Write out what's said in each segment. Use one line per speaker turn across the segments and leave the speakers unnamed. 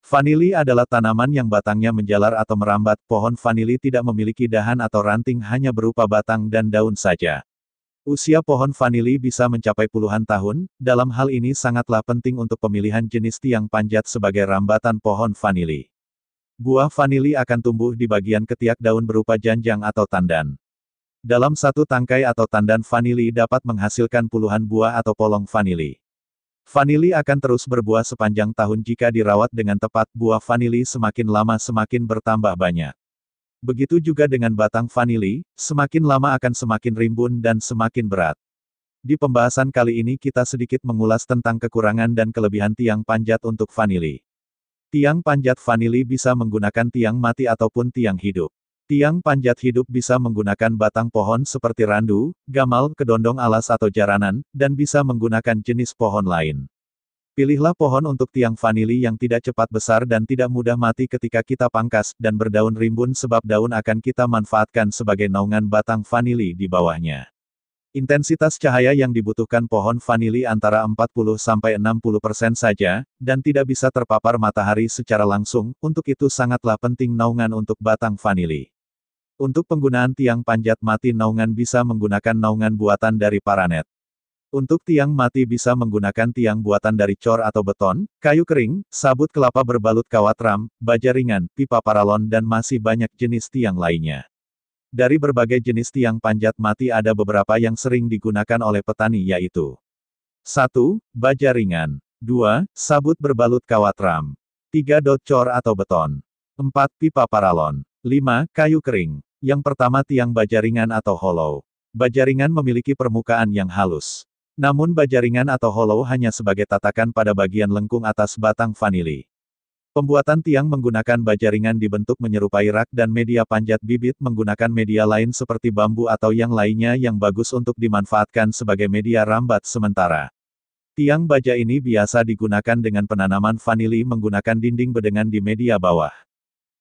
Vanili adalah tanaman yang batangnya menjalar atau merambat. Pohon vanili tidak memiliki dahan atau ranting, hanya berupa batang dan daun saja. Usia pohon vanili bisa mencapai puluhan tahun. Dalam hal ini sangatlah penting untuk pemilihan jenis tiang panjat sebagai rambatan pohon vanili. Buah vanili akan tumbuh di bagian ketiak daun berupa janjang atau tandan. Dalam satu tangkai atau tandan vanili dapat menghasilkan puluhan buah atau polong vanili. Vanili akan terus berbuah sepanjang tahun jika dirawat dengan tepat. Buah vanili semakin lama semakin bertambah banyak. Begitu juga dengan batang vanili, semakin lama akan semakin rimbun dan semakin berat. Di pembahasan kali ini kita sedikit mengulas tentang kekurangan dan kelebihan tiang panjat untuk vanili. Tiang panjat vanili bisa menggunakan tiang mati ataupun tiang hidup. Tiang panjat hidup bisa menggunakan batang pohon seperti randu, gamal, kedondong alas atau jaranan, dan bisa menggunakan jenis pohon lain. Pilihlah pohon untuk tiang vanili yang tidak cepat besar dan tidak mudah mati ketika kita pangkas, dan berdaun rimbun sebab daun akan kita manfaatkan sebagai naungan batang vanili di bawahnya. Intensitas cahaya yang dibutuhkan pohon vanili antara 40–60% saja, dan tidak bisa terpapar matahari secara langsung. Untuk itu sangatlah penting naungan untuk batang vanili. Untuk penggunaan tiang panjat mati, naungan bisa menggunakan naungan buatan dari paranet. Untuk tiang mati bisa menggunakan tiang buatan dari cor atau beton, kayu kering, sabut kelapa berbalut kawat ram, baja ringan, pipa paralon dan masih banyak jenis tiang lainnya. Dari berbagai jenis tiang panjat mati ada beberapa yang sering digunakan oleh petani, yaitu 1. Baja ringan. 2. Sabut berbalut kawat ram. 3. Dot cor atau beton. 4. Pipa paralon. 5. Kayu kering. Yang pertama, tiang baja ringan atau hollow. Baja ringan memiliki permukaan yang halus. Namun baja ringan atau hollow hanya sebagai tatakan pada bagian lengkung atas batang vanili. Pembuatan tiang menggunakan baja ringan dibentuk menyerupai rak dan media panjat bibit menggunakan media lain seperti bambu atau yang lainnya yang bagus untuk dimanfaatkan sebagai media rambat sementara. Tiang baja ini biasa digunakan dengan penanaman vanili menggunakan dinding bedengan di media bawah.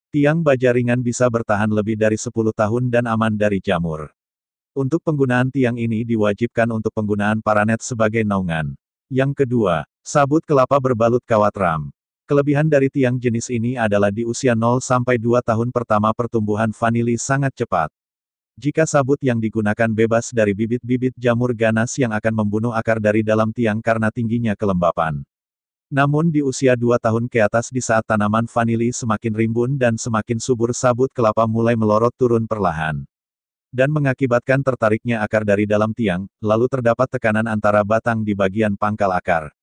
Tiang baja ringan bisa bertahan lebih dari 10 tahun dan aman dari jamur. Untuk penggunaan tiang ini diwajibkan untuk penggunaan paranet sebagai naungan. Yang kedua, sabut kelapa berbalut kawat ram. Kelebihan dari tiang jenis ini adalah di usia 0–2 tahun pertama pertumbuhan vanili sangat cepat. Jika sabut yang digunakan bebas dari bibit-bibit jamur ganas yang akan membunuh akar dari dalam tiang karena tingginya kelembapan. Namun di usia 2 tahun ke atas, di saat tanaman vanili semakin rimbun dan semakin subur, sabut kelapa mulai melorot turun perlahan. Dan mengakibatkan tertariknya akar dari dalam tiang, lalu terdapat tekanan antara batang di bagian pangkal akar.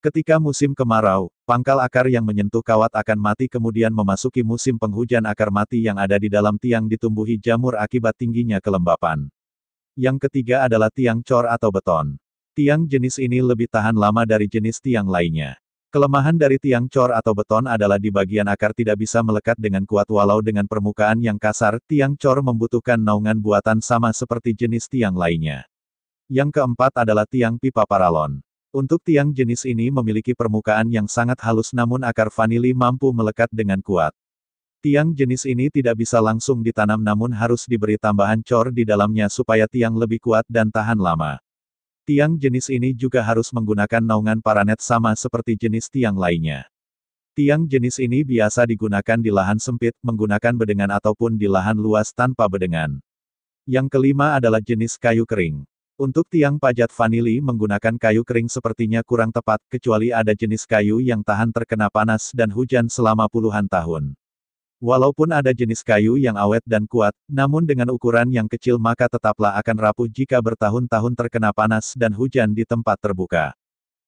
Ketika musim kemarau, pangkal akar yang menyentuh kawat akan mati, kemudian memasuki musim penghujan akar mati yang ada di dalam tiang ditumbuhi jamur akibat tingginya kelembapan. Yang ketiga adalah tiang cor atau beton. Tiang jenis ini lebih tahan lama dari jenis tiang lainnya. Kelemahan dari tiang cor atau beton adalah di bagian akar tidak bisa melekat dengan kuat walau dengan permukaan yang kasar. Tiang cor membutuhkan naungan buatan sama seperti jenis tiang lainnya. Yang keempat adalah tiang pipa paralon. Untuk tiang jenis ini memiliki permukaan yang sangat halus namun akar vanili mampu melekat dengan kuat. Tiang jenis ini tidak bisa langsung ditanam namun harus diberi tambahan cor di dalamnya supaya tiang lebih kuat dan tahan lama. Tiang jenis ini juga harus menggunakan naungan paranet sama seperti jenis tiang lainnya. Tiang jenis ini biasa digunakan di lahan sempit, menggunakan bedengan ataupun di lahan luas tanpa bedengan. Yang kelima adalah jenis kayu kering. Untuk tiang panjat vanili menggunakan kayu kering sepertinya kurang tepat, kecuali ada jenis kayu yang tahan terkena panas dan hujan selama puluhan tahun. Walaupun ada jenis kayu yang awet dan kuat, namun dengan ukuran yang kecil maka tetaplah akan rapuh jika bertahun-tahun terkena panas dan hujan di tempat terbuka.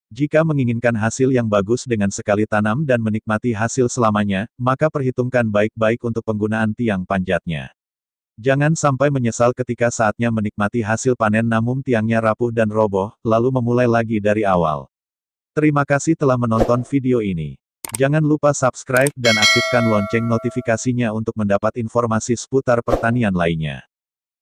Jika menginginkan hasil yang bagus dengan sekali tanam dan menikmati hasil selamanya, maka perhitungkan baik-baik untuk penggunaan tiang panjatnya. Jangan sampai menyesal ketika saatnya menikmati hasil panen namun tiangnya rapuh dan roboh, lalu memulai lagi dari awal. Terima kasih telah menonton video ini. Jangan lupa subscribe dan aktifkan lonceng notifikasinya untuk mendapat informasi seputar pertanian lainnya.